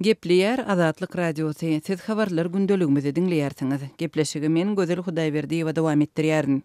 Gepleyer Azatlyk Radiosu. Siz habarlar gündeligimizi dinleýärsiňiz. Gepleşigi men Gözel Hudaýberdiýewa dowam etdirýärin.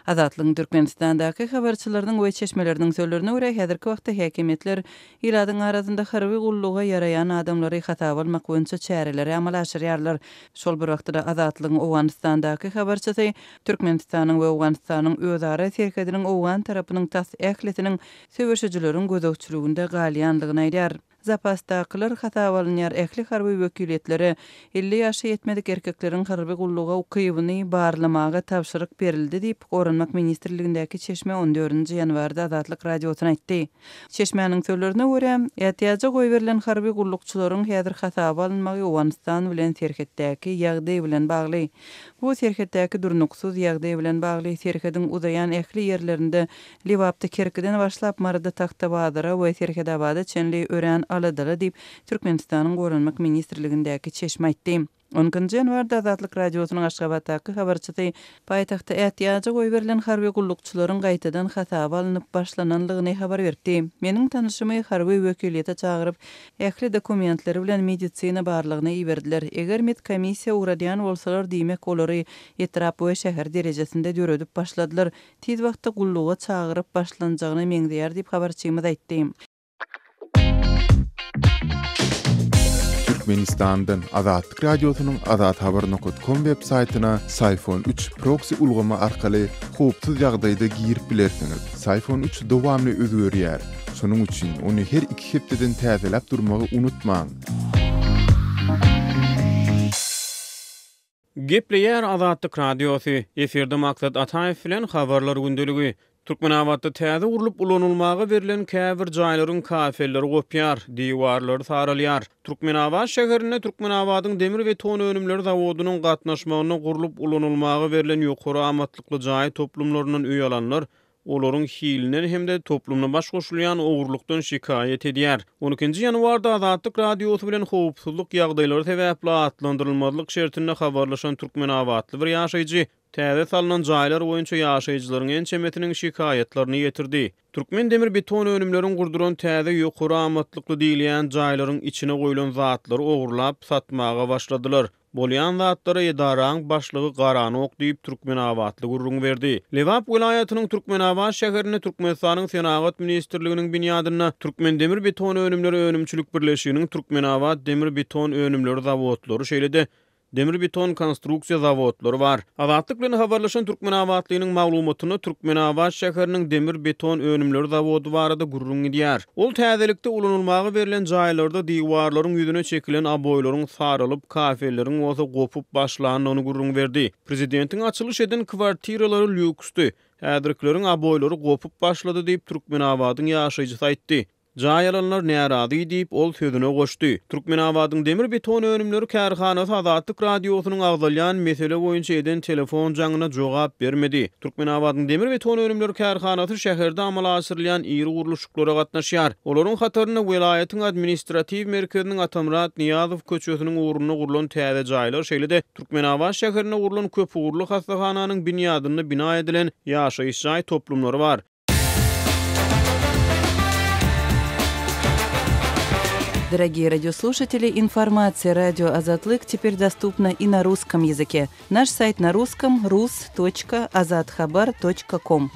Azatlygyň Türkmenistandaky habarçylarynyň we çeşmeleriniň sözlerine görä häzirki wagtda häkimetler iladyň arasynda harby gulluga yarayan adamlary hatap almak boýunça çäreleri amal aşyrýarlar. Şol bir wagtda Azatlygyň Owganistandaky habarçysy Türkmenistanyň we Owganistanyň özara serkediniň Owgan tarapynyň tas ähletiniň söwüşijileriň gözegçiliginde galyanlygyny aýdýar. Zapasdakylar hatap alynýar ähli harby wekilletleri 50 ýaşa ýetmedik erkekleriň harby gulluga ukybyny barlamaga tapşyryk berildi diýip Gorunmak ministrligindäki Çeşme 14 ýanwarda Azatlyk radiosyna aýtdy. Çeşmeňiň sözlerine görä, ätiýaja goý berilen harby gullukçylaryň häzir hatap alynmagy Owganistan bilen serhetdäki ýagdaý bilen bagly. Bu serhetdäki durnuksuz ýagdaý bilen bagly serhediň uzayan ähli ýerlerinde Liwapda Kerkiden başlap Marada Taxtabadyra we Serhedabada çenli ören aladylar diýip Türkmenistanyň Gorunmak ministrligindäki Çeşme aýtdy. 10 ýanwarda Azatlyk radiosynyň Aşgabatdaky habarçysy paýtagtda ätiýaja goý berilen harby gullukçylaryň gaýtadan hatap alynıp başlananlygyny habar berdi. Meniň tanyşymy harby wekiliýete çagyryp, ähli dokumentleri bilen medisina barlygyny iýerdiler. Eger medkomisiýa uğradýan bolsalar diýmek olary etrap we şäher derejesinde döredip başladylar. Tiz wagtda gulluga çagyryp başlanjagyny meňdeýär diýip habarçymyz aýtdy. Türkmenistan'dan Azatlyk radiosynyň azathabar.com web saytyna Sayfon 3 proxy ulgama arkaly howpsuz ýagdaýda girip bilersiňiz. Sayfon 3 dowamly özgörýär. Şonuň üçin ony her 2 hepdeden täzelep durmagy unutmaň. Gepleyer Azatlyk radiosu. Eferde Maksat Ataýew bilen habarlar gündeligi. Türkmenawatda täze urulup ulanylmagy berilen käbir jaýlaryň kafelleri gopýar, diwarlary saralýar. Türkmenawat şäherine Türkmenawatyň demir we ton önümleri zawodunyň gatnaşmagyna gurulup ulanylmagy berilen ýokary amatlykly jaý toplumlarynyň öý alanlar olaryň hilinen hemde toplumna baş goşulýan ogurlukdan şikaýet edýär. 12 ýanwarda Azatlyk radiosy bilen howpsuzlyk ýagdaýlary sebäpli atlandyrylmalyk şertinde habarlaşan Türkmenawatly bir ýaşaýjy täze salynan jaýlar boýunça ýaşaýjylaryň ençemetiniň şikaýetlerini ýetirdi. Türkmen demir beton önümlerin gurduran täze ýokary amatlykly diýilýän jaýlaryň içine goýulan zatlary ogurlap satmaga başladylar. Bolýan zatlara edaraň başlygy Garanok diýip Türkmenawatly gurrun berdi. Liwap vilayatynyň Türkmenawat şäherine Türkmenistanyň Senagat ministrliginiň binýadyna Türkmen demir beton önümleri önümçilik birleşiginiň Türkmenawat demir beton önümleri zawodlary şeýlede demir beton konstruksiýa zawodlary bar. Azatlyk bilen habarlaşan Türkmenawatlynyň maglumatyny Türkmenawat şäheriniň demir beton önümleri zawody barada gurrun edýär. Ol täzelikde ulanylmagy berilen jaýlarda diwarlaryň ýüzüne çekilen aboýlaryň saralyp, kafelleriň oza gopup başlanyny gurrun berdi. Prezidentiň açylyş eden kwartiralary lüksdi. Häzirkilerin aboýlary gopup başlady diýip Türkmenawatyň ýaşaýjysy aýtdy. Jaýalanlar närazy diýip ol sözüne goşdy. Türkmenawatyň demir beton önümleri kärhanasy Azatlyk radiosynyň agdalýan mesele boýunça eden telefon jaňyna jogap bermedi. Türkmenawatyň demir beton önümleri kärhanasy şäherde amal asyrylýan iri guruluşyklara gatnaşýar. Olaryň hatyryna welaýatyň administrativ merkeziniň Atamrat Niýazow köçesiniň uğruny gurulan täze jaýlar şeýlede Türkmenawat şäherine gurulan köp uğurly hastahananyň binýadyny bina edilen ýaşaýyş jaý toplumlary bar. Дорогие радиослушатели, информация радио «Азатлык» теперь доступна и на русском языке. Наш сайт на русском rus.azathabar.com.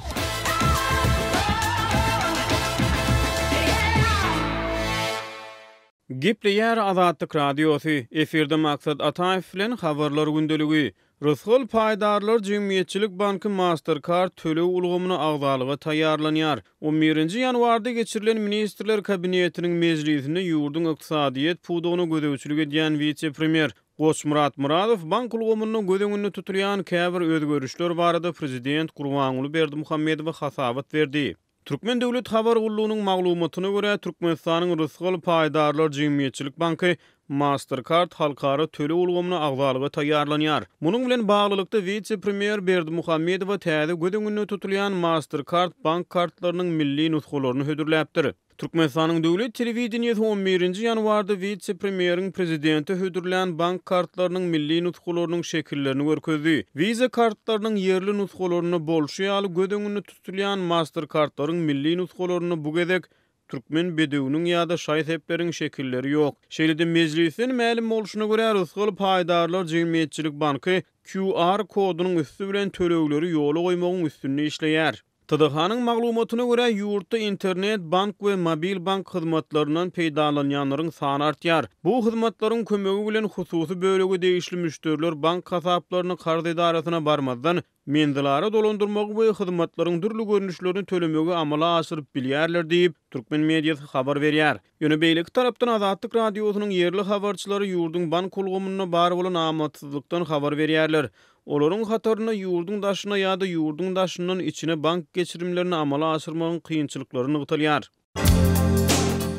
Gepleyer Azatlyk radiosu. Eferde Maksat Ataýew bilen habarlar gündeligi. Rysgul Paýdarlar Jemgyýetçilik Banky Mastercard tölew ulgamyny agdalyga taýýarlanýar. 11 ýanwarda geçirilen ministrler kabinetiniň mejlisinde ýurdun ykdysadyýet pudugyny gödäwçilik edýän vice-premier Goçmurat Muradow bank ulgamyny gödeňinde tutulýan käbir özgörüşler barada prezident Gurbanguly Berdimuhammedowa hasabat berdi. Türkmen Döwlet Habar Gullugynyň maglumatyna görä Türkmenistanyň Rysgul Paýdarlar Jemgyýetçilik Banky Mastercard halkara töle ulgamyny agdalyga taýýarlanýar. Munyň bilen baglylykda vice-premier Berdimuhammedowa täze gödeňinde tutulýan Mastercard bank kartlarynyň milli nuskalaryny hödürläpdir. Türkmenistanyň döwlet telewizionyasy 11 ýanwarda vice-premieriň prezidenti hödürlän bank kartlarynyň milli nuskalarynyň şekillerini görkezdi. Viza kartlarynyň yerli nuskalaryny bolşy ýaly gödeňinde tutulýan Mastercardlaryň milli nuskalaryny bu gezek türkmen bedewiniň ýa-da şaý sepleriň şekilleri ýok. Şeýle-de mejlisin mälim bolşuna görä Rysgaly Paýdarlar Jemgyýetçilik Banky QR kodunyň üstü bilen tölegleri ýola goýmagyň üstünde işleýär. TDH-nyň maglumatyna görä ýurtda internet, bank we mobil bank hyzmatlaryndan peýdalanýanlaryň sany artýar. Bu hyzmatlaryň kömegi bilen hususy bölegi degişli müşteriler bank hasaplaryny karz idarasyna barmazdan mendilary dolandyrmagy we hyzmatlaryň türlü görnüşlerini tölemegi amala aşyryp bilýärler diýip Türkmen mediýasy habar berýär. Ýöne beýleki tarapdan Azatlyk radiosynyň yerli habarçylary ýurdun bank kulgumyna bar bolan amatsızlykdan habar berýärler. Olaryň hataryna ýurdun daşyna ýa-da ýurdun daşyndan içine bank geçirimlerini amala aşyrmagyň kynçylyklaryny ýytalýar.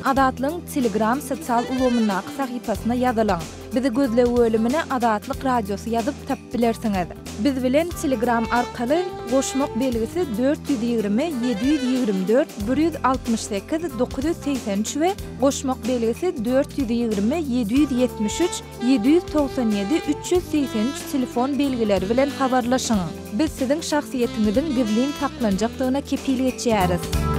Adatlyň Telegram sosial ulgamyna sahypasyna ýazylaň. Bizi gözle bölümine Adatlyk radiosu ýazyp tap bilersiňiz. Biz bilen Telegram arkaly goşmak belgisi 420 724 168 983 we goşmak belgisi 420 773 797 383 telefon belgileri bilen habarlaşyň. Biz siziň şahsiýetiňizin gizlin saklanjakdygyna kepillik etýäris.